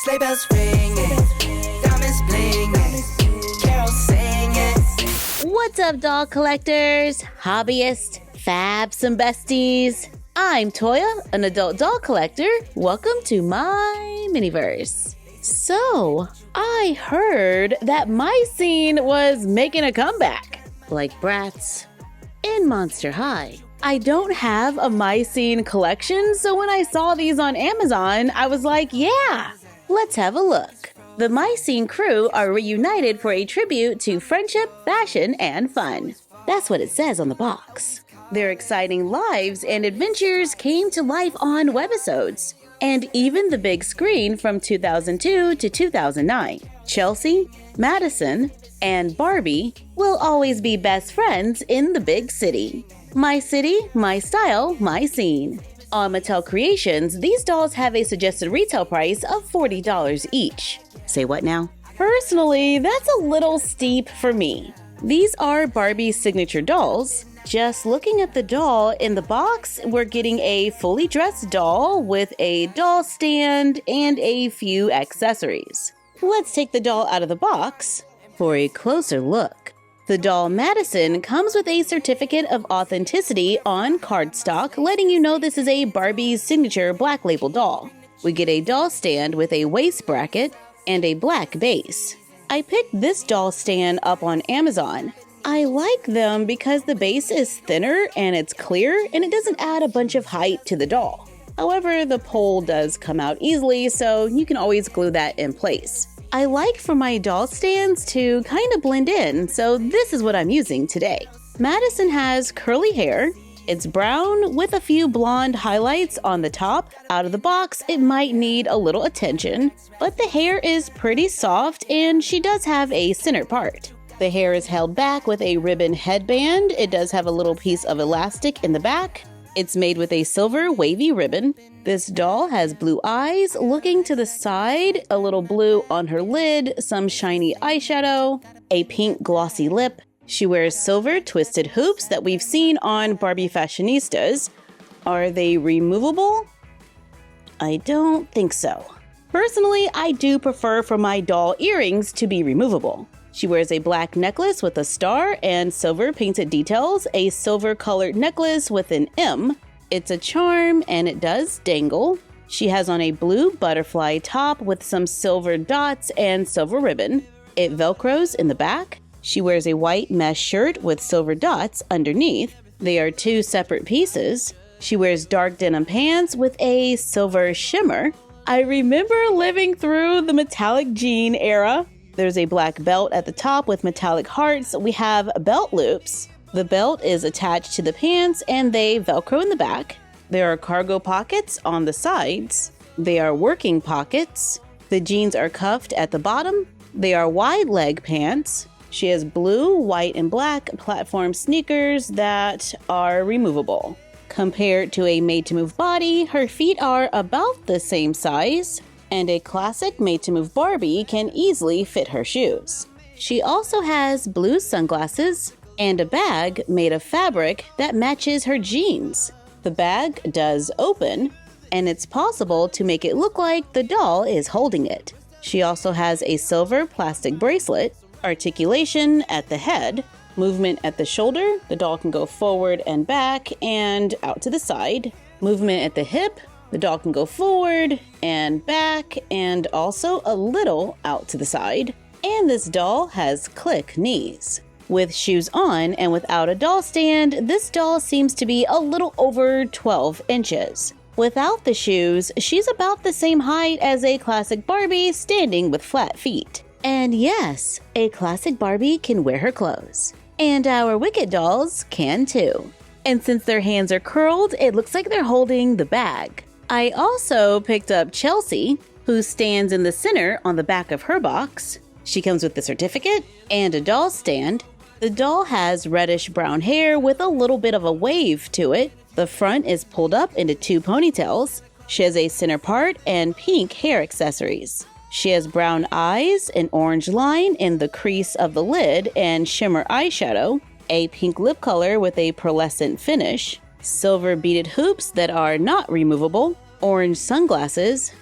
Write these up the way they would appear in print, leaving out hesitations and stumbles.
Sleigh bells ringing, diamonds blinging, carols singing. What's up, doll collectors, hobbyists, fabs, and besties? I'm Toya, an adult doll collector. Welcome to my miniverse. So, I heard that my scene was making a comeback, like Bratz in Monster High. I don't have a My Scene collection, so when I saw these on Amazon, I was like, yeah, let's have a look. The My Scene crew are reunited for a tribute to friendship, fashion, and fun. That's what it says on the box. Their exciting lives and adventures came to life on webisodes, and even the big screen from 2002 to 2009. Chelsea, Madison, and Barbie will always be best friends in the big city. My city, my style, my scene. On Mattel Creations, these dolls have a suggested retail price of $40 each. Say what now? Personally, that's a little steep for me. These are Barbie's signature dolls. Just looking at the doll in the box, we're getting a fully dressed doll with a doll stand and a few accessories. Let's take the doll out of the box for a closer look. The doll Madison comes with a certificate of authenticity on cardstock, letting you know this is a Barbie's signature black label doll. We get a doll stand with a waist bracket and a black base. I picked this doll stand up on Amazon. I like them because the base is thinner and it's clear and it doesn't add a bunch of height to the doll. However, the pole does come out easily, so you can always glue that in place. I like for my doll stands to kind of blend in, so this is what I'm using today. Madison has curly hair. It's brown with a few blonde highlights on the top. Out of the box, it might need a little attention, but the hair is pretty soft and she does have a center part. The hair is held back with a ribbon headband. It does have a little piece of elastic in the back. It's made with a silver wavy ribbon. This doll has blue eyes looking to the side, a little blue on her lid, some shiny eyeshadow, a pink glossy lip. She wears silver twisted hoops that we've seen on Barbie Fashionistas. Are they removable? I don't think so. Personally, I do prefer for my doll earrings to be removable. She wears a black necklace with a star and silver painted details, a silver colored necklace with an M. It's a charm and it does dangle. She has on a blue butterfly top with some silver dots and silver ribbon. It velcros in the back. She wears a white mesh shirt with silver dots underneath. They are two separate pieces. She wears dark denim pants with a silver shimmer. I remember living through the metallic jean era. There's a black belt at the top with metallic hearts. We have belt loops. The belt is attached to the pants and they velcro in the back. There are cargo pockets on the sides. They are working pockets. The jeans are cuffed at the bottom. They are wide leg pants. She has blue, white, and black platform sneakers that are removable. Compared to a made-to-move body, her feet are about the same size, and a classic made-to-move Barbie can easily fit her shoes. She also has blue sunglasses and a bag made of fabric that matches her jeans. The bag does open, and it's possible to make it look like the doll is holding it. She also has a silver plastic bracelet, articulation at the head, movement at the shoulder. The doll can go forward and back and out to the side. Movement at the hip. The doll can go forward and back and also a little out to the side. And this doll has click knees. With shoes on and without a doll stand, this doll seems to be a little over 12 inches. Without the shoes, she's about the same height as a classic Barbie standing with flat feet. And yes, a classic Barbie can wear her clothes. And our Wicked dolls can too. And since their hands are curled, it looks like they're holding the bag. I also picked up Chelsea, who stands in the center on the back of her box. She comes with the certificate and a doll stand. The doll has reddish brown hair with a little bit of a wave to it. The front is pulled up into two ponytails. She has a center part and pink hair accessories. She has brown eyes, an orange line in the crease of the lid, and shimmer eyeshadow, a pink lip color with a pearlescent finish, silver beaded hoops that are not removable, orange sunglasses,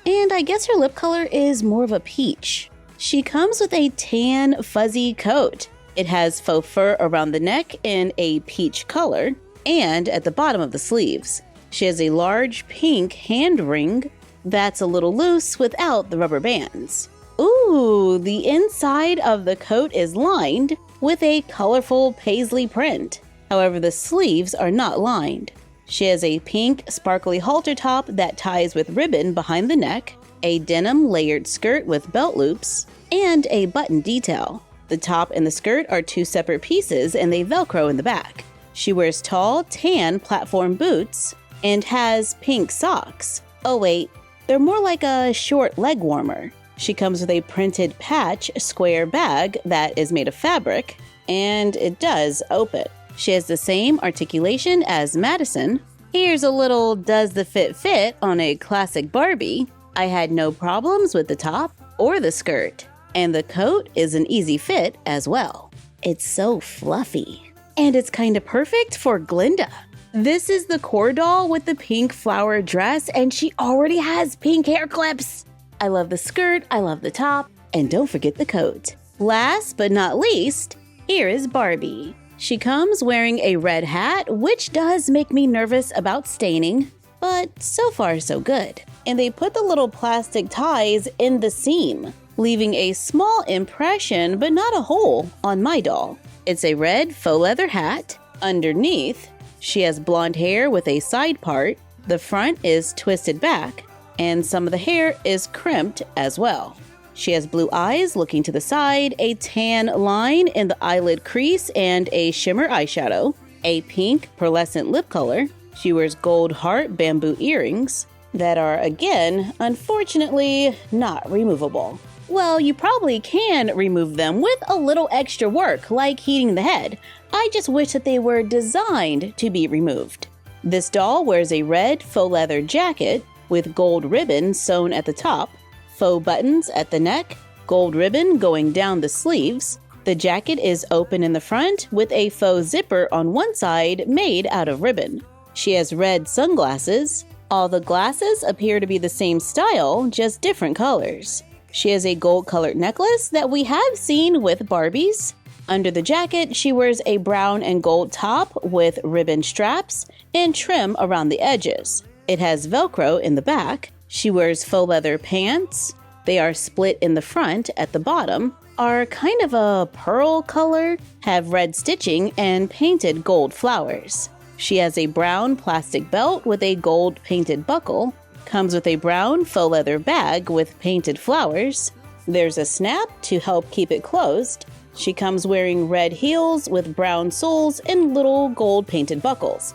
And I guess her lip color is more of a peach. She comes with a tan, fuzzy coat. It has faux fur around the neck in a peach color and at the bottom of the sleeves. She has a large pink hand ring that's a little loose without the rubber bands. Ooh, the inside of the coat is lined with a colorful paisley print. However, the sleeves are not lined. She has a pink, sparkly halter top that ties with ribbon behind the neck, a denim layered skirt with belt loops, and a button detail. The top and the skirt are two separate pieces and they Velcro in the back. She wears tall, tan platform boots and has pink socks. Oh wait, they're more like a short leg warmer. She comes with a printed patch square bag that is made of fabric, and it does open. She has the same articulation as Madison. Here's a little does the fit on a classic Barbie. I had no problems with the top or the skirt, and the coat is an easy fit as well. It's so fluffy, and it's kind of perfect for Glinda. This is the core doll with the pink flower dress, and she already has pink hair clips. I love the skirt, I love the top, and don't forget the coat. Last but not least, here is Barbie. She comes wearing a red hat, which does make me nervous about staining, but so far so good. And they put the little plastic ties in the seam, leaving a small impression but not a hole on my doll. It's a red faux leather hat. Underneath, she has blonde hair with a side part. The front is twisted back, and some of the hair is crimped as well. She has blue eyes looking to the side, a tan line in the eyelid crease, and a shimmer eyeshadow, a pink pearlescent lip color. She wears gold heart bamboo earrings that are, again, unfortunately, not removable. Well, you probably can remove them with a little extra work, like heating the head. I just wish that they were designed to be removed. This doll wears a red faux leather jacket with gold ribbon sewn at the top, faux buttons at the neck, gold ribbon going down the sleeves. The jacket is open in the front with a faux zipper on one side made out of ribbon. She has red sunglasses. All the glasses appear to be the same style, just different colors. She has a gold-colored necklace that we have seen with Barbies. Under the jacket, she wears a brown and gold top with ribbon straps and trim around the edges. It has Velcro in the back. She wears faux leather pants. They are split in the front at the bottom, are kind of a pearl color, have red stitching, and painted gold flowers. She has a brown plastic belt with a gold painted buckle. Comes with a brown faux leather bag with painted flowers. There's a snap to help keep it closed. She comes wearing red heels with brown soles and little gold painted buckles.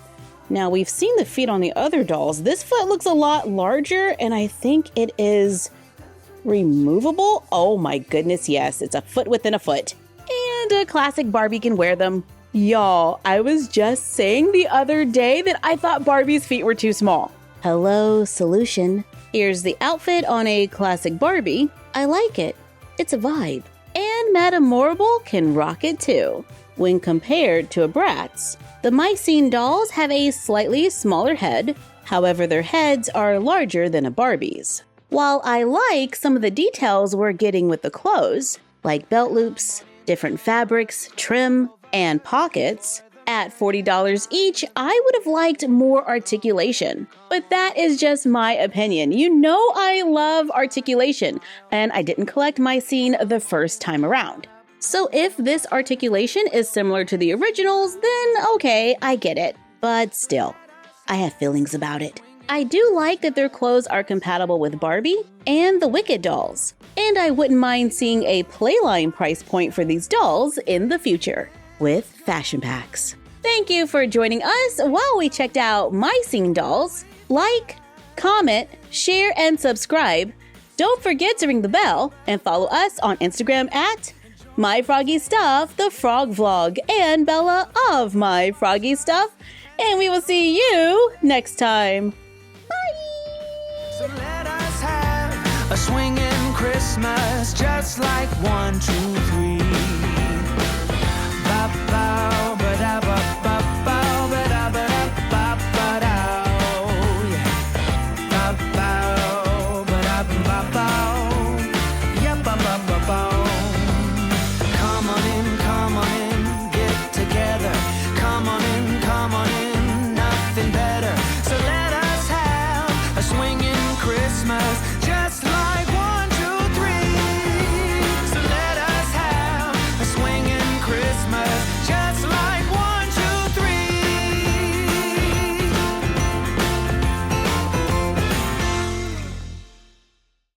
Now, we've seen the feet on the other dolls. This foot looks a lot larger, and I think it is removable. Oh my goodness, yes, it's a foot within a foot. And a classic Barbie can wear them. Y'all, I was just saying the other day that I thought Barbie's feet were too small. Hello, solution. Here's the outfit on a classic Barbie. I like it. It's a vibe. And Madame Morrible can rock it too. When compared to a Bratz, the Mycene dolls have a slightly smaller head. However, their heads are larger than a Barbie's. While I like some of the details we're getting with the clothes, like belt loops, different fabrics, trim, and pockets, at $40 each, I would have liked more articulation. But that is just my opinion. You know I love articulation, and I didn't collect Mycene the first time around. So if this articulation is similar to the originals, then okay, I get it. But still, I have feelings about it. I do like that their clothes are compatible with Barbie and the Wicked dolls. And I wouldn't mind seeing a Playline price point for these dolls in the future with fashion packs. Thank you for joining us while we checked out Mycene dolls. Like, comment, share, and subscribe. Don't forget to ring the bell and follow us on Instagram at MyFroggyStuff, the Frog Vlog, and Bella of MyFroggyStuff. And we will see you next time. Bye! So let us have a swinging Christmas, just like 1, 2, 3. Ba ba ba da ba ba.